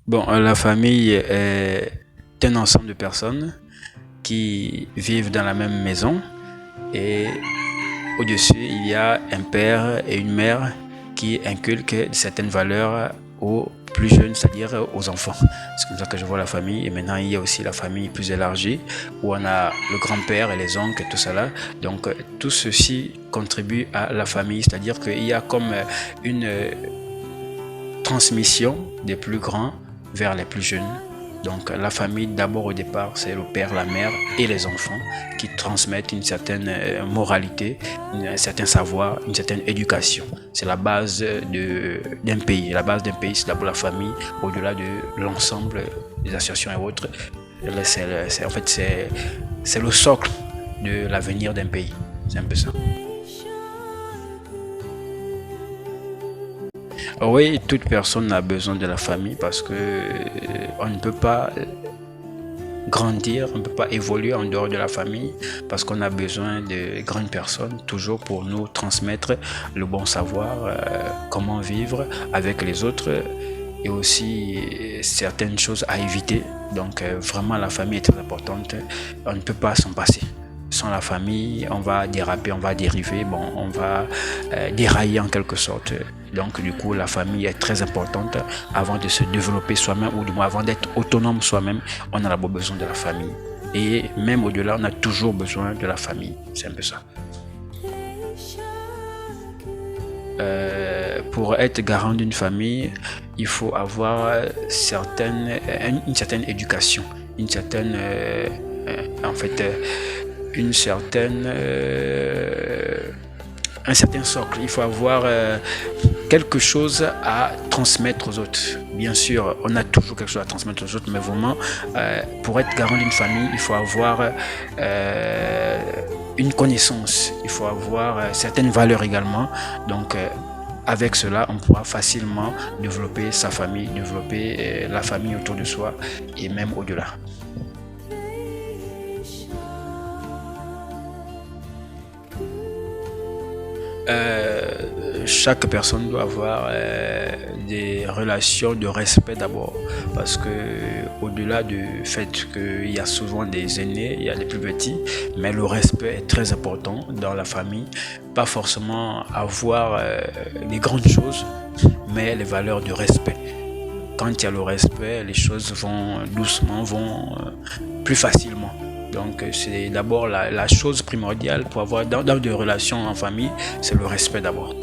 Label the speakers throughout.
Speaker 1: Bon, la famille est un ensemble de personnes qui vivent dans la même maison et au-dessus, il y a un père et une mère qui inculquent certaines valeurs aux plus jeunes, c'est-à-dire aux enfants. C'est comme ça que je vois la famille. Et maintenant, il y a aussi la famille plus élargie où on a le grand-père et les oncles et tout cela. Donc, tout ceci contribue à la famille, c'est-à-dire qu'il y a comme une transmission des plus grands vers les plus jeunes. Donc la famille, d'abord au départ, c'est le père, la mère et les enfants qui transmettent une certaine moralité, un certain savoir, une certaine éducation. C'est la base d'un pays. La base d'un pays, c'est d'abord la famille, au-delà de l'ensemble des associations et autres. En fait, c'est le socle de l'avenir d'un pays. C'est un peu ça. Oui, toute personne a besoin de la famille parce que on ne peut pas grandir, on ne peut pas évoluer en dehors de la famille parce qu'on a besoin de grandes personnes toujours pour nous transmettre le bon savoir, comment vivre avec les autres et aussi certaines choses à éviter. Donc vraiment la famille est très importante, on ne peut pas s'en passer. Sans la famille, on va déraper, on va dériver, bon, on va dérailler en quelque sorte. Donc du coup, la famille est très importante avant de se développer soi-même ou du moins avant d'être autonome soi-même. On a d'abord besoin de la famille. Et même au-delà, on a toujours besoin de la famille. C'est un peu ça. Pour être garant d'une famille, il faut avoir une certaine éducation, une certaine, en fait, une certaine, un certain socle. Il faut avoir quelque chose à transmettre aux autres. Bien sûr, on a toujours quelque chose à transmettre aux autres, mais vraiment, pour être garant d'une famille, il faut avoir une connaissance, il faut avoir certaines valeurs également. Donc, avec cela, on pourra facilement développer sa famille, développer la famille autour de soi et même au-delà. Chaque personne doit avoir des relations de respect d'abord parce que au-delà du fait qu'il y a souvent des aînés, il y a des plus petits, mais le respect est très important dans la famille. Pas forcément avoir les grandes choses, mais les valeurs de respect. Quand il y a le respect, les choses vont doucement, vont plus facilement. Donc c'est d'abord la chose primordiale pour avoir dans des relations en famille, c'est le respect d'abord.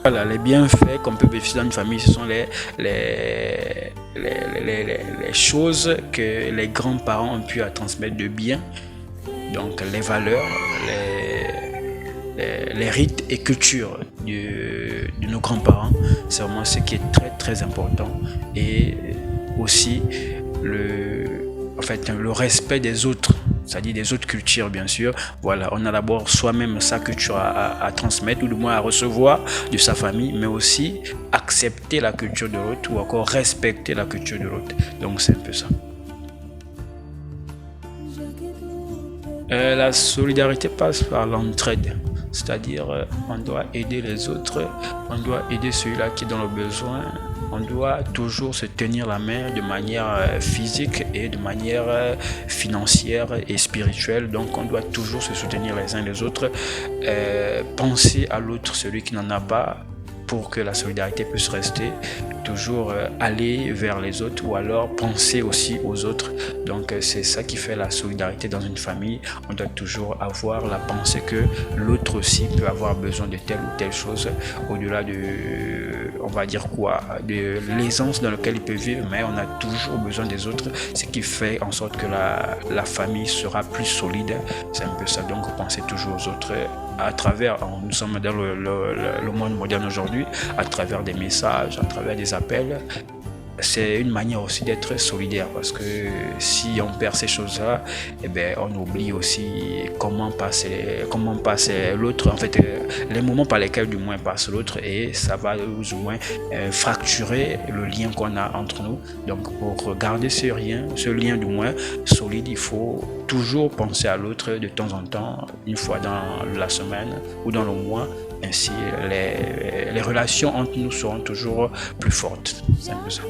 Speaker 1: Voilà, les bienfaits qu'on peut bénéficier dans une famille, ce sont les choses que les grands-parents ont pu transmettre de bien. Donc les valeurs, les rites et cultures de nos grands-parents, c'est vraiment ce qui est très très important. Et aussi le respect des autres, c'est-à-dire des autres cultures bien sûr. Voilà, on a d'abord soi-même sa culture à transmettre ou du moins à recevoir de sa famille, mais aussi accepter la culture de l'autre ou encore respecter la culture de l'autre. Donc c'est un peu ça. La solidarité passe par l'entraide, c'est-à-dire on doit aider les autres, on doit aider celui-là qui est dans le besoin, on doit toujours se tenir la main de manière physique et de manière financière et spirituelle. Donc on doit toujours se soutenir les uns les autres, penser à l'autre, celui qui n'en a pas, pour que la solidarité puisse rester, toujours aller vers les autres ou alors penser aussi aux autres. Donc c'est ça qui fait la solidarité dans une famille. On doit toujours avoir la pensée que l'autre aussi peut avoir besoin de telle ou telle chose au-delà de, on va dire quoi, de l'aisance dans laquelle il peut vivre, mais on a toujours besoin des autres, ce qui fait en sorte que la famille sera plus solide. C'est un peu ça, donc pensez toujours aux autres à travers, nous sommes dans le monde moderne aujourd'hui, à travers des messages, à travers des appels. C'est une manière aussi d'être solidaire parce que si on perd ces choses-là, eh ben, on oublie aussi comment passe l'autre, en fait, les moments par lesquels du moins passe l'autre et ça va plus ou moins fracturer le lien qu'on a entre nous. Donc pour garder ce lien du moins solide, il faut toujours penser à l'autre de temps en temps, une fois dans la semaine ou dans le mois, Ainsi, les relations entre nous seront toujours plus fortes. C'est un peu ça.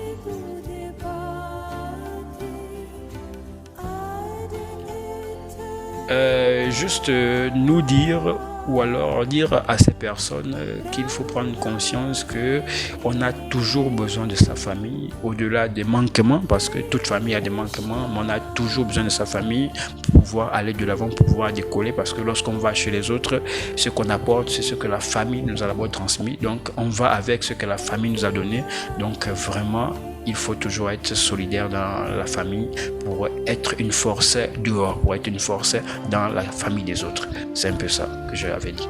Speaker 1: Juste nous dire ou alors dire à ces personnes qu'il faut prendre conscience que on a toujours besoin de sa famille au-delà des manquements, parce que toute famille a des manquements, mais on a toujours besoin de sa famille pour pouvoir aller de l'avant, pour pouvoir décoller, parce que lorsqu'on va chez les autres, ce qu'on apporte, c'est ce que la famille nous a d'abord transmis, donc on va avec ce que la famille nous a donné. Donc vraiment, il faut toujours être solidaire dans la famille pour être une force dehors, pour être une force dans la famille des autres. C'est un peu ça que je l'avais dit.